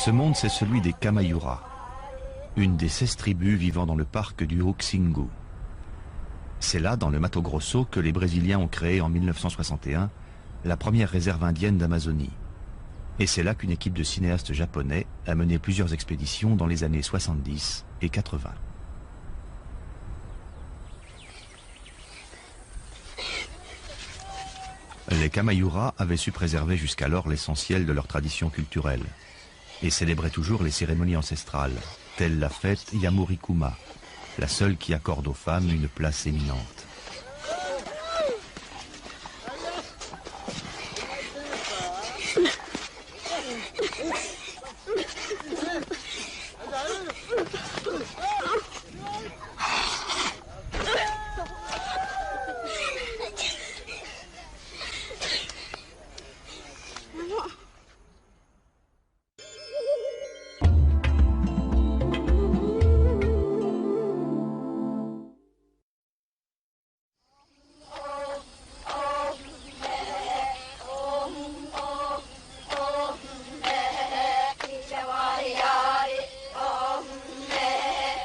Ce monde, c'est celui des Kamayura, une des 16 tribus vivant dans le parc du Haut-Xingu. C'est là, dans le Mato Grosso, que les Brésiliens ont créé en 1961 la première réserve indienne d'Amazonie. Et c'est là qu'une équipe de cinéastes japonais a mené plusieurs expéditions dans les années 70 et 80. Les Kamayura avaient su préserver jusqu'alors l'essentiel de leur tradition culturelle et célébraient toujours les cérémonies ancestrales, telle la fête Yamurikuma, la seule qui accorde aux femmes une place éminente.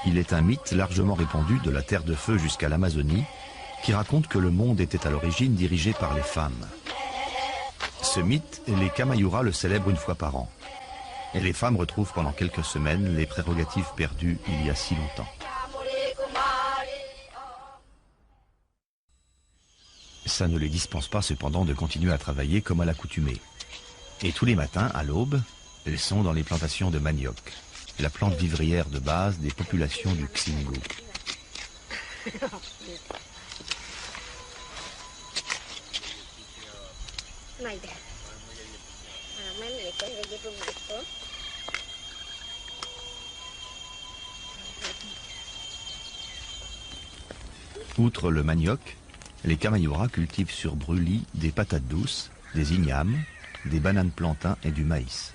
Il est un mythe largement répandu de la Terre de Feu jusqu'à l'Amazonie qui raconte que le monde était à l'origine dirigé par les femmes. Ce mythe, les Kamayura le célèbrent une fois par an. Et les femmes retrouvent pendant quelques semaines les prérogatives perdues il y a si longtemps. Ça ne les dispense pas cependant de continuer à travailler comme à l'accoutumée. Et tous les matins, à l'aube, elles sont dans les plantations de manioc, la plante vivrière de base des populations du Xingu. Outre le manioc, les Kamayura cultivent sur brûlis des patates douces, des ignames, des bananes plantains et du maïs.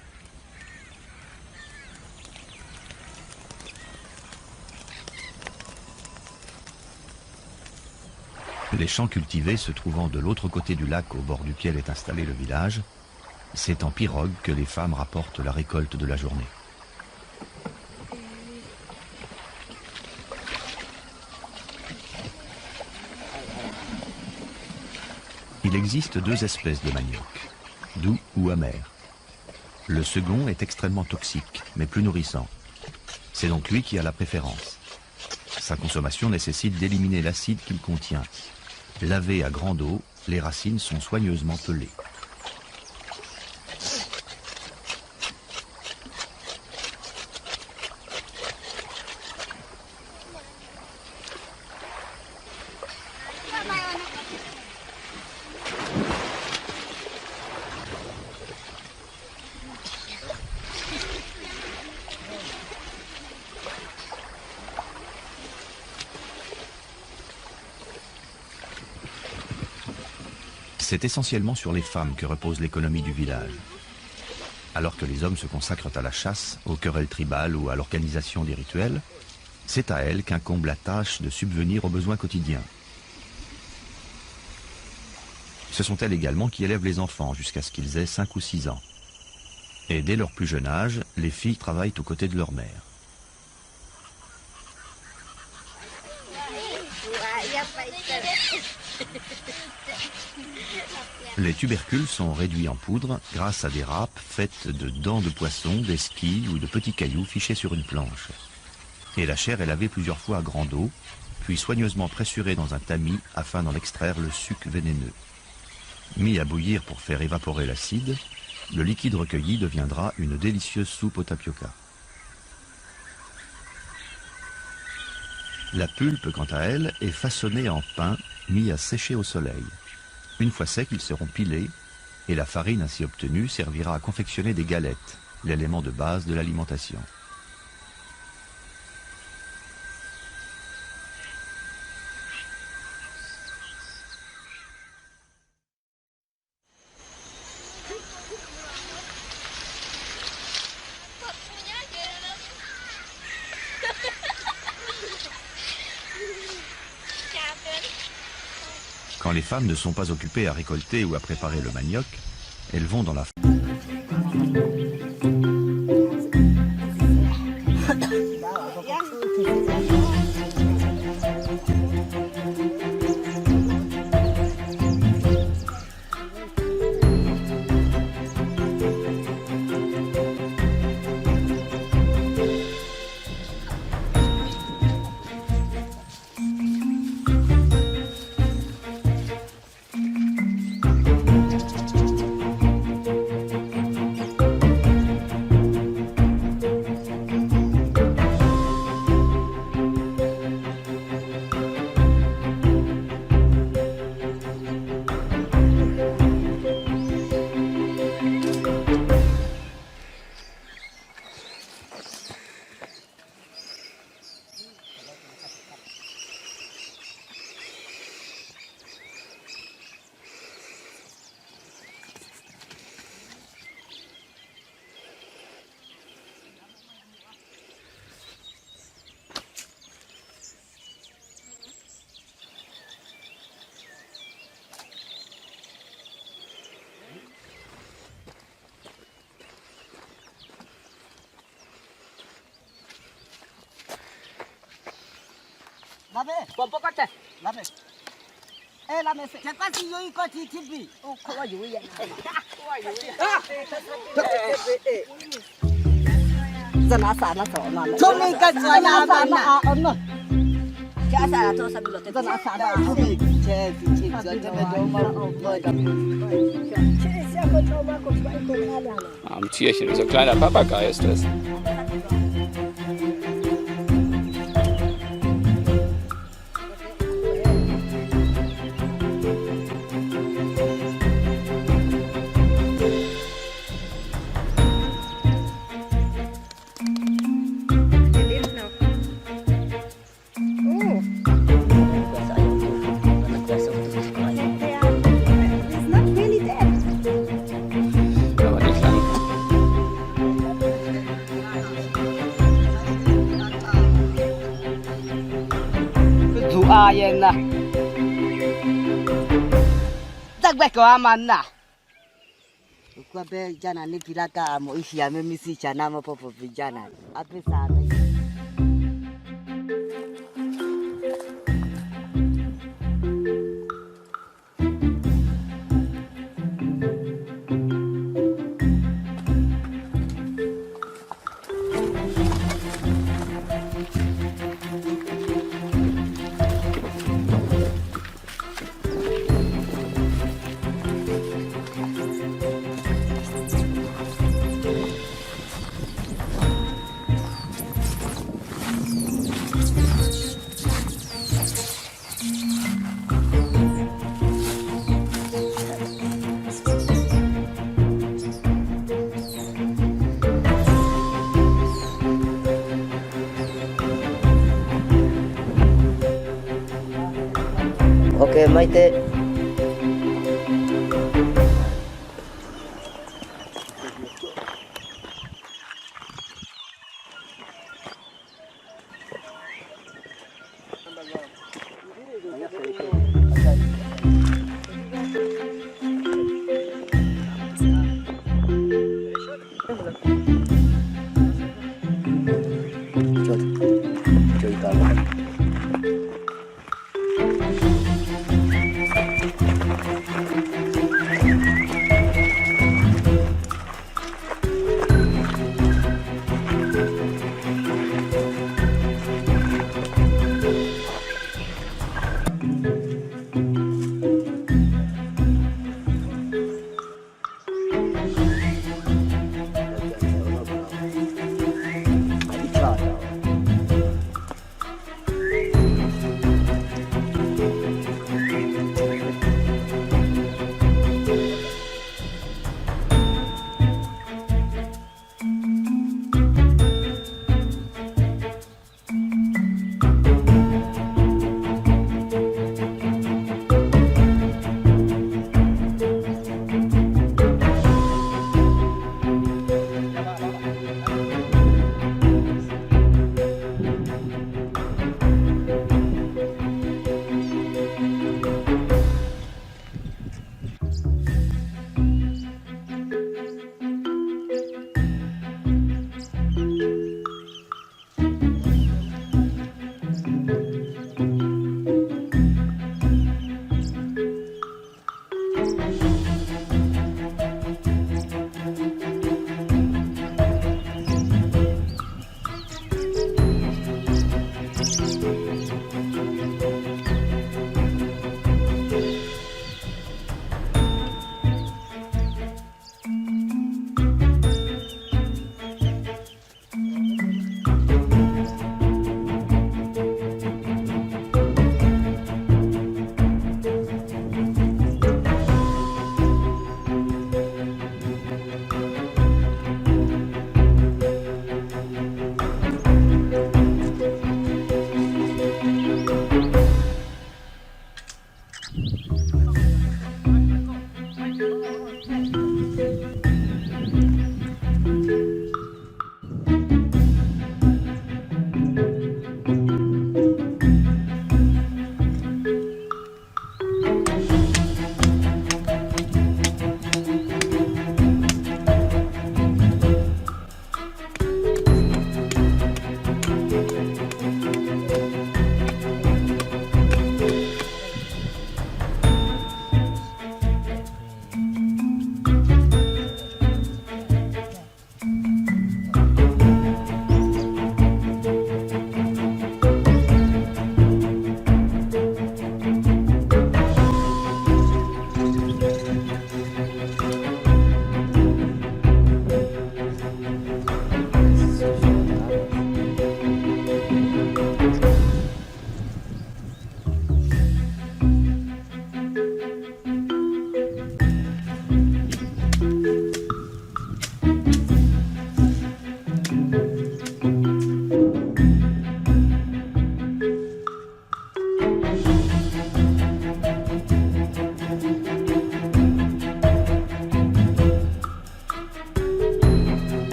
Les champs cultivés se trouvant de l'autre côté du lac au bord duquel est installé le village, c'est en pirogue que les femmes rapportent la récolte de la journée. Il existe deux espèces de manioc, doux ou amer. Le second est extrêmement toxique, mais plus nourrissant. C'est donc lui qui a la préférence. Sa consommation nécessite d'éliminer l'acide qu'il contient. Lavées à grande eau, les racines sont soigneusement pelées. C'est essentiellement sur les femmes que repose l'économie du village. Alors que les hommes se consacrent à la chasse, aux querelles tribales ou à l'organisation des rituels, c'est à elles qu'incombe la tâche de subvenir aux besoins quotidiens. Ce sont elles également qui élèvent les enfants jusqu'à ce qu'ils aient 5 ou 6 ans. Et dès leur plus jeune âge, les filles travaillent aux côtés de leur mère. Les tubercules sont réduits en poudre grâce à des râpes faites de dents de poisson, d'esquilles ou de petits cailloux fichés sur une planche. Et la chair est lavée plusieurs fois à grande eau, puis soigneusement pressurée dans un tamis afin d'en extraire le suc vénéneux. Mis à bouillir pour faire évaporer l'acide, le liquide recueilli deviendra une délicieuse soupe au tapioca. La pulpe, quant à elle, est façonnée en pain mis à sécher au soleil. Une fois secs, ils seront pilés et la farine ainsi obtenue servira à confectionner des galettes, l'élément de base de l'alimentation. Quand les femmes ne sont pas occupées à récolter ou à préparer le manioc, elles vont dans la La paix. Bon, pourquoi t'es? La paix. Eh, la paix, c'est pas si yo iko ti tibi. Oh, comment you will? Zana sana to na. Tomi ka Zana sana sana ono. Kya sana to sabi lo te. Zana sana abi. Che ti zana do ma mo da. Am Tierchen, so ein kleiner Papagei ist das. Aber nicht lang. Dua yena. Dagbe ko amana. Kwa be jana ni pilaka mo ishi ya mimi si chana mo popo vijana. Ape sana. Okay, Maite. Thank you.